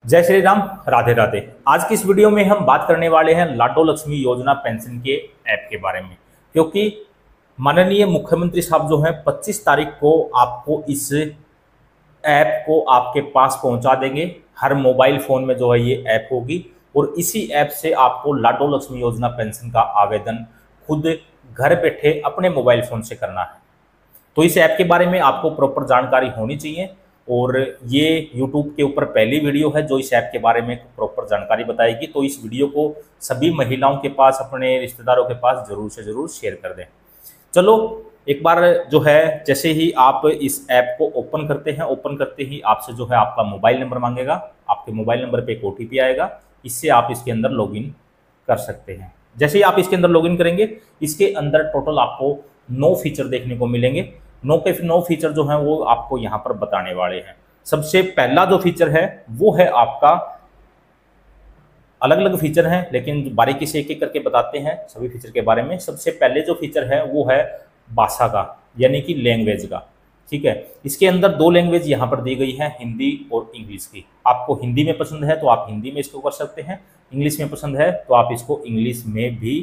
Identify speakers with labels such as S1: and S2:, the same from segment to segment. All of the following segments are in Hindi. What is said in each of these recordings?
S1: जय श्री राम, राधे राधे। आज की इस वीडियो में हम बात करने वाले हैं लाडो लक्ष्मी योजना पेंशन के ऐप के बारे में, क्योंकि माननीय मुख्यमंत्री साहब जो हैं 25 तारीख को आपको इस ऐप को आपके पास पहुंचा देंगे। हर मोबाइल फ़ोन में जो है ये ऐप होगी और इसी ऐप से आपको लाडो लक्ष्मी योजना पेंशन का आवेदन खुद घर बैठे अपने मोबाइल फ़ोन से करना है। तो इस ऐप के बारे में आपको प्रॉपर जानकारी होनी चाहिए और ये YouTube के ऊपर पहली वीडियो है जो इस ऐप के बारे में प्रॉपर जानकारी बताएगी। तो इस वीडियो को सभी महिलाओं के पास, अपने रिश्तेदारों के पास ज़रूर से ज़रूर शेयर कर दें। चलो एक बार जो है, जैसे ही आप इस ऐप को ओपन करते हैं, ओपन करते ही आपसे जो है आपका मोबाइल नंबर मांगेगा। आपके मोबाइल नंबर पे एक OTP आएगा, इससे आप इसके अंदर लॉगिन कर सकते हैं। जैसे ही आप इसके अंदर लॉगिन करेंगे, इसके अंदर टोटल आपको 9 फीचर देखने को मिलेंगे। 9 फीचर जो हैं वो आपको यहाँ पर बताने वाले हैं। सबसे पहला जो फीचर है वो है आपका, अलग अलग फीचर हैं लेकिन बारीकी से एक एक करके बताते हैं सभी फीचर के बारे में। सबसे पहले जो फीचर है वो है भाषा का, यानी कि लैंग्वेज का। ठीक है, इसके अंदर 2 लैंग्वेज यहाँ पर दी गई है, हिंदी और इंग्लिश की। आपको हिंदी में पसंद है तो आप हिंदी में इसको कर सकते हैं, इंग्लिश में पसंद है तो आप इसको इंग्लिश में भी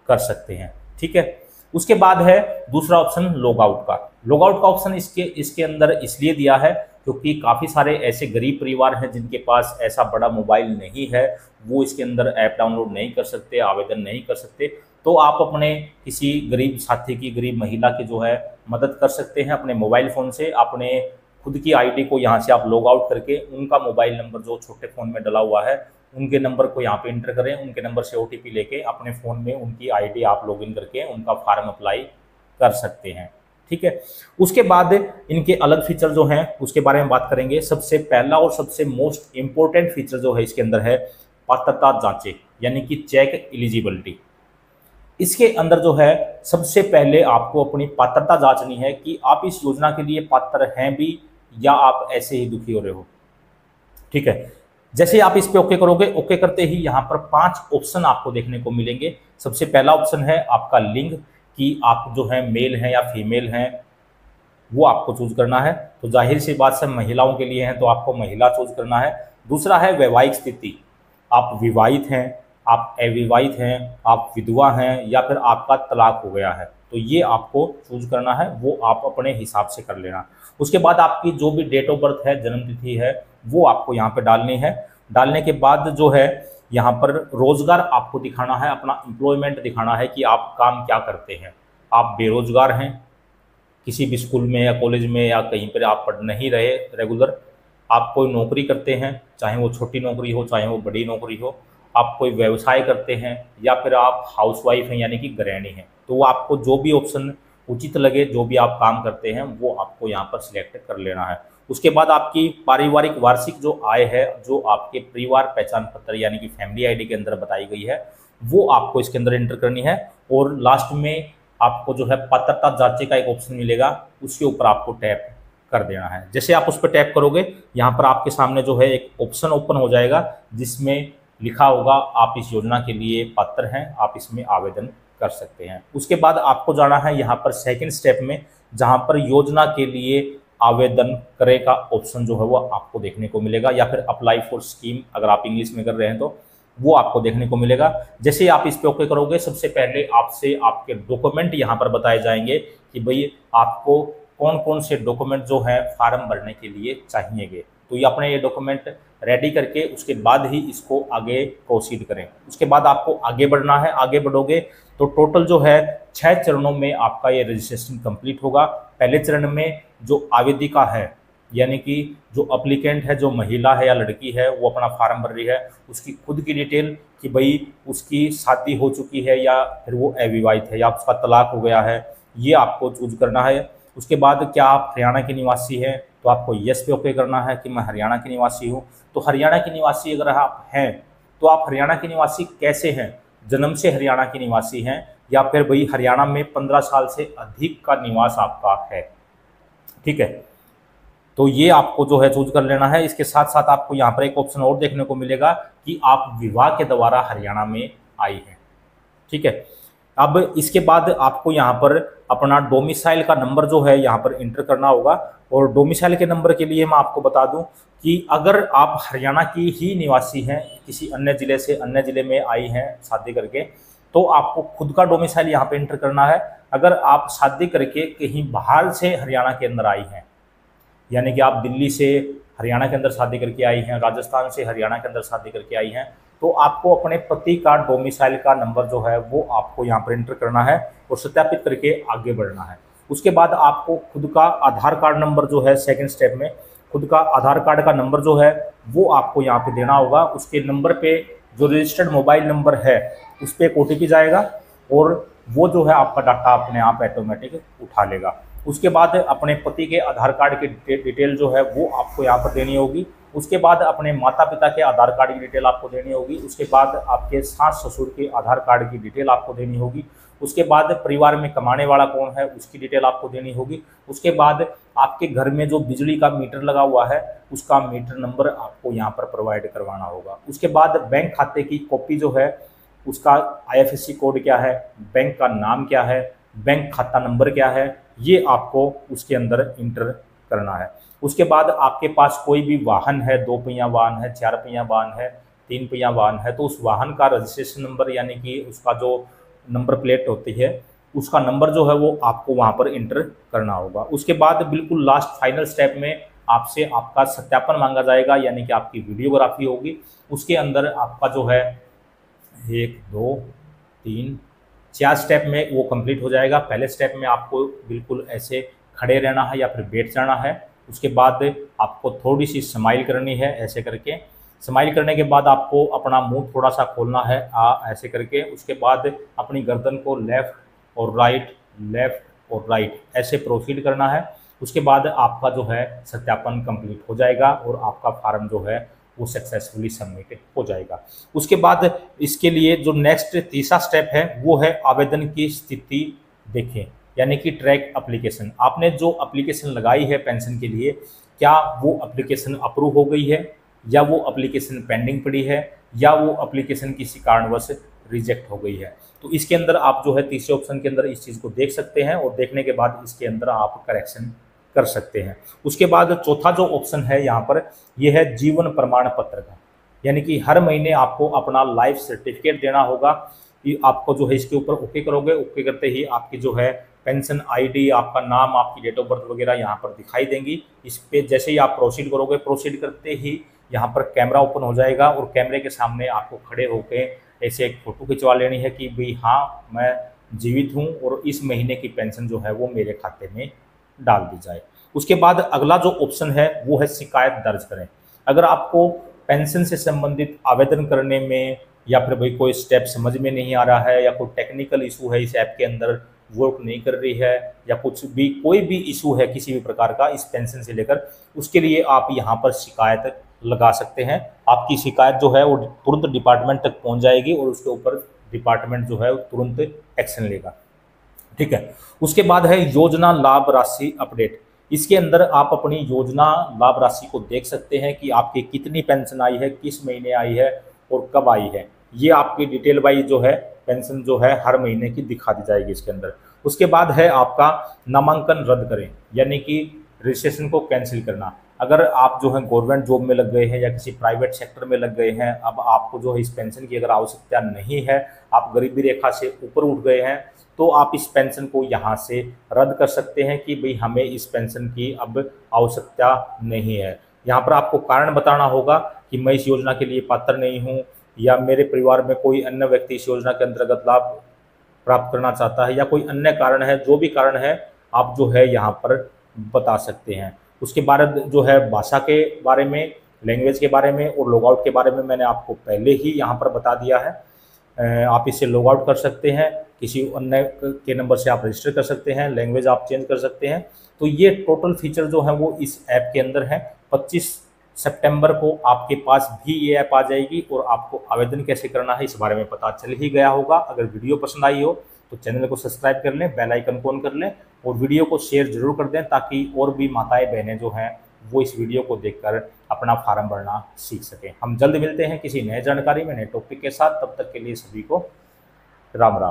S1: कर सकते हैं। ठीक है, उसके बाद है दूसरा ऑप्शन लॉग आउट का। लॉग आउट का ऑप्शन इसके अंदर इसलिए दिया है क्योंकि काफ़ी सारे ऐसे गरीब परिवार हैं जिनके पास ऐसा बड़ा मोबाइल नहीं है, वो इसके अंदर ऐप डाउनलोड नहीं कर सकते, आवेदन नहीं कर सकते। तो आप अपने किसी गरीब साथी की, गरीब महिला की जो है मदद कर सकते हैं अपने मोबाइल फ़ोन से। अपने खुद की ID को यहाँ से आप लॉग आउट करके उनका मोबाइल नंबर जो छोटे फ़ोन में डला हुआ है, उनके नंबर को यहाँ पे इंटर करें, उनके नंबर से OTP लेके अपने फ़ोन में उनकी ID आप लॉगिन करके उनका फॉर्म अप्लाई कर सकते हैं। ठीक है, उसके बाद इनके अलग फीचर जो हैं उसके बारे में बात करेंगे। सबसे पहला और सबसे मोस्ट इम्पोर्टेंट फीचर जो है इसके अंदर है पात्रता जांचें, यानी कि चेक एलिजिबिलिटी। इसके अंदर जो है सबसे पहले आपको अपनी पात्रता जांचनी है कि आप इस योजना के लिए पात्र हैं भी या आप ऐसे ही दुखी हो रहे हो। ठीक है, जैसे आप इस पे ओके करोगे, ओके करते ही यहाँ पर 5 ऑप्शन आपको देखने को मिलेंगे। सबसे पहला ऑप्शन है आपका लिंग, कि आप जो है मेल हैं या फीमेल हैं, वो आपको चूज करना है। तो जाहिर सी बात से महिलाओं के लिए हैं तो आपको महिला चूज करना है। दूसरा है वैवाहिक स्थिति, आप विवाहित हैं, आप अविवाहित हैं, आप विधवा हैं या फिर आपका तलाक हो गया है, तो ये आपको चूज करना है, वो आप अपने हिसाब से कर लेना। उसके बाद आपकी जो भी डेट ऑफ बर्थ है, जन्म तिथि है, वो आपको यहाँ पे डालनी है। डालने के बाद जो है यहाँ पर रोजगार आपको दिखाना है, अपना एम्प्लॉयमेंट दिखाना है कि आप काम क्या करते हैं। आप बेरोजगार हैं, किसी भी स्कूल में या कॉलेज में या कहीं पर आप पढ़ नहीं रहे रेगुलर, आप कोई नौकरी करते हैं, चाहे वो छोटी नौकरी हो चाहे वो बड़ी नौकरी हो, आप कोई व्यवसाय करते हैं या फिर आप हाउसवाइफ हैं यानी कि गृहिणी हैं, तो वो आपको जो भी ऑप्शन उचित लगे, जो भी आप काम करते हैं वो आपको यहाँ पर सिलेक्ट कर लेना है। उसके बाद आपकी पारिवारिक वार्षिक जो आय है, जो आपके परिवार पहचान पत्र यानी कि फैमिली ID के अंदर बताई गई है, वो आपको इसके अंदर एंटर करनी है। और लास्ट में आपको जो है पात्रता जांचे का एक ऑप्शन मिलेगा, उसके ऊपर आपको टैप कर देना है। जैसे आप उस पर टैप करोगे, यहाँ पर आपके सामने जो है एक ऑप्शन ओपन हो जाएगा जिसमें लिखा होगा आप इस योजना के लिए पात्र हैं, आप इसमें आवेदन कर सकते हैं। उसके बाद आपको जाना है यहाँ पर सेकंड स्टेप में, जहाँ पर योजना के लिए आवेदन करे का ऑप्शन जो है वो आपको देखने को मिलेगा, या फिर अप्लाई फॉर स्कीम अगर आप इंग्लिश में कर रहे हैं तो वो आपको देखने को मिलेगा। जैसे ही आप इस पे ओके करोगे, सबसे पहले आपसे आपके डॉक्यूमेंट यहाँ पर बताए जाएंगे कि भाई आपको कौन कौन से डॉक्यूमेंट जो है फॉर्म भरने के लिए चाहिएगे। तो ये अपने ये डॉक्यूमेंट रेडी करके उसके बाद ही इसको आगे प्रोसीड करें। उसके बाद आपको आगे बढ़ना है। आगे बढ़ोगे तो टोटल जो है 6 चरणों में आपका ये रजिस्ट्रेशन कंप्लीट होगा। पहले चरण में जो आवेदिका है, यानी कि जो अप्लीकेंट है, जो महिला है या लड़की है, वो अपना फॉर्म भर रही है, उसकी खुद की डिटेल कि भाई उसकी शादी हो चुकी है या फिर वो अविवाहित है या उसका तलाक हो गया है, ये आपको चूज करना है। उसके बाद क्या आप हरियाणा के निवासी हैं, तो आपको यस पे ओके करना है कि मैं हरियाणा के निवासी हूँ। तो हरियाणा के निवासी अगर आप हैं तो आप हरियाणा के निवासी कैसे हैं, जन्म से हरियाणा के निवासी हैं या फिर भाई हरियाणा में 15 साल से अधिक का निवास आपका है। ठीक है, तो ये आपको जो है चूज कर लेना है। इसके साथ साथ आपको यहाँ पर एक ऑप्शन और देखने को मिलेगा कि आप विवाह के द्वारा हरियाणा में आई हैं। ठीक है, अब इसके बाद आपको यहाँ पर अपना डोमिसाइल का नंबर जो है यहाँ पर इंटर करना होगा। और डोमिसाइल के नंबर के लिए मैं आपको बता दूं कि अगर आप हरियाणा की ही निवासी हैं, किसी अन्य ज़िले से अन्य ज़िले में आई हैं शादी करके, तो आपको खुद का डोमिसाइल यहाँ पे इंटर करना है। अगर आप शादी करके कहीं बाहर से हरियाणा के अंदर आई हैं, यानी कि आप दिल्ली से हरियाणा के अंदर शादी करके आई हैं, राजस्थान से हरियाणा के अंदर शादी करके आई हैं, तो आपको अपने पति का डोमिसाइल का नंबर जो है वो आपको यहाँ पर एंटर करना है और सत्यापित करके आगे बढ़ना है। उसके बाद आपको खुद का आधार कार्ड नंबर जो है, सेकंड स्टेप में खुद का आधार कार्ड का नंबर जो है वो आपको यहाँ पे देना होगा। उसके नंबर पे जो रजिस्टर्ड मोबाइल नंबर है उस पर एक OTP जाएगा और वो जो है आपका डाटा अपने आप ऑटोमेटिक उठा लेगा। उसके बाद अपने पति के आधार कार्ड की डिटेल जो है वो आपको यहाँ पर देनी होगी। उसके बाद अपने माता पिता के आधार कार्ड की डिटेल आपको देनी होगी। उसके बाद आपके सास ससुर के आधार कार्ड की डिटेल आपको देनी होगी। उसके बाद परिवार में कमाने वाला कौन है उसकी डिटेल आपको देनी होगी। उसके बाद आपके घर में जो बिजली का मीटर लगा हुआ है उसका मीटर नंबर आपको यहाँ पर प्रोवाइड करवाना होगा। उसके बाद बैंक खाते की कॉपी जो है उसका IFSC कोड क्या है, बैंक का नाम क्या है, बैंक खाता नंबर क्या है, ये आपको उसके अंदर इंटर करना है। उसके बाद आपके पास कोई भी वाहन है, 2 पहिया वाहन है, 4 पहिया वाहन है, 3 पहिया वाहन है, तो उस वाहन का रजिस्ट्रेशन नंबर यानी कि उसका जो नंबर प्लेट होती है उसका नंबर जो है वो आपको वहाँ पर इंटर करना होगा। उसके बाद बिल्कुल लास्ट फाइनल स्टेप में आपसे आपका सत्यापन मांगा जाएगा, यानी कि आपकी वीडियोग्राफी होगी। उसके अंदर आपका जो है 1 2 3 4 स्टेप में वो कंप्लीट हो जाएगा। पहले स्टेप में आपको बिल्कुल ऐसे खड़े रहना है या फिर बैठ जाना है। उसके बाद आपको थोड़ी सी स्माइल करनी है ऐसे करके। स्माइल करने के बाद आपको अपना मुंह थोड़ा सा खोलना है ऐसे करके। उसके बाद अपनी गर्दन को लेफ़्ट और राइट ऐसे प्रोसीड करना है। उसके बाद आपका जो है सत्यापन कंप्लीट हो जाएगा और आपका फार्म जो है वो सक्सेसफुली सबमिटेड हो जाएगा। उसके बाद इसके लिए जो नेक्स्ट तीसरा स्टेप है वो है आवेदन की स्थिति देखें, यानी कि ट्रैक एप्लीकेशन। आपने जो एप्लीकेशन लगाई है पेंशन के लिए, क्या वो एप्लीकेशन अप्रूव हो गई है या वो एप्लीकेशन पेंडिंग पड़ी है या वो एप्लीकेशन किसी कारणवश रिजेक्ट हो गई है। तो इसके अंदर आप जो है तीसरे ऑप्शन के अंदर इस चीज़ को देख सकते हैं और देखने के बाद इसके अंदर आप करेक्शन कर सकते हैं। उसके बाद चौथा जो ऑप्शन है यहाँ पर ये है जीवन प्रमाण पत्र का, यानी कि हर महीने आपको अपना लाइफ सर्टिफिकेट देना होगा। कि आपको जो है इसके ऊपर ओके करोगे, ओके करते ही आपकी जो है पेंशन ID, आपका नाम, आपकी डेट ऑफ बर्थ वगैरह यहाँ पर दिखाई देंगी। इस पे जैसे ही आप प्रोसीड करोगे, प्रोसीड करते ही यहाँ पर कैमरा ओपन हो जाएगा और कैमरे के सामने आपको खड़े होकर ऐसे एक फ़ोटो खिंचवा लेनी है कि भाई हाँ मैं जीवित हूँ और इस महीने की पेंशन जो है वो मेरे खाते में डाल दी जाए। उसके बाद अगला जो ऑप्शन है वो है शिकायत दर्ज करें। अगर आपको पेंशन से संबंधित आवेदन करने में या फिर भाई कोई स्टेप समझ में नहीं आ रहा है या कोई टेक्निकल इशू है, इस ऐप के अंदर वर्क नहीं कर रही है या कुछ भी कोई भी इशू है किसी भी प्रकार का इस पेंशन से लेकर, उसके लिए आप यहाँ पर शिकायत लगा सकते हैं। आपकी शिकायत जो है वो तुरंत डिपार्टमेंट तक पहुँच जाएगी और उसके ऊपर डिपार्टमेंट जो है वो तुरंत एक्शन लेगा। ठीक है। उसके बाद है योजना लाभ राशि अपडेट। इसके अंदर आप अपनी योजना लाभ राशि को देख सकते हैं कि आपकी कितनी पेंशन आई है, किस महीने आई है और कब आई है। ये आपकी डिटेल वाइज जो है पेंशन जो है हर महीने की दिखा दी जाएगी इसके अंदर। उसके बाद है आपका नामांकन रद्द करें, यानी कि रजिस्ट्रेशन को कैंसिल करना। अगर आप जो है गवर्नमेंट जॉब में लग गए हैं या किसी प्राइवेट सेक्टर में लग गए हैं, अब आपको जो है इस पेंशन की अगर आवश्यकता नहीं है, आप गरीबी रेखा से ऊपर उठ गए हैं, तो आप इस पेंशन को यहाँ से रद्द कर सकते हैं कि भाई हमें इस पेंशन की अब आवश्यकता नहीं है। यहाँ पर आपको कारण बताना होगा कि मैं इस योजना के लिए पात्र नहीं हूँ या मेरे परिवार में कोई अन्य व्यक्ति इस योजना के अंतर्गत लाभ प्राप्त करना चाहता है या कोई अन्य कारण है। जो भी कारण है आप जो है यहाँ पर बता सकते हैं। उसके बाद जो है भाषा के बारे में, लैंग्वेज के बारे में और लॉग आउट के बारे में मैंने आपको पहले ही यहाँ पर बता दिया है। आप इससे लॉग आउट कर सकते हैं, किसी अन्य के नंबर से आप रजिस्टर कर सकते हैं, लैंग्वेज आप चेंज कर सकते हैं। तो ये टोटल फीचर जो है वो इस ऐप के अंदर है। 25 सितंबर को आपके पास भी ये ऐप आ जाएगी और आपको आवेदन कैसे करना है इस बारे में पता चल ही गया होगा। अगर वीडियो पसंद आई हो तो चैनल को सब्सक्राइब कर लें, बेल आइकन को ऑन कर लें और वीडियो को शेयर जरूर कर दें ताकि और भी माताएं बहनें जो हैं वो इस वीडियो को देखकर अपना फार्म भरना सीख सकें। हम जल्द मिलते हैं किसी नए जानकारी में, नए टॉपिक के साथ। तब तक के लिए सभी को राम राम।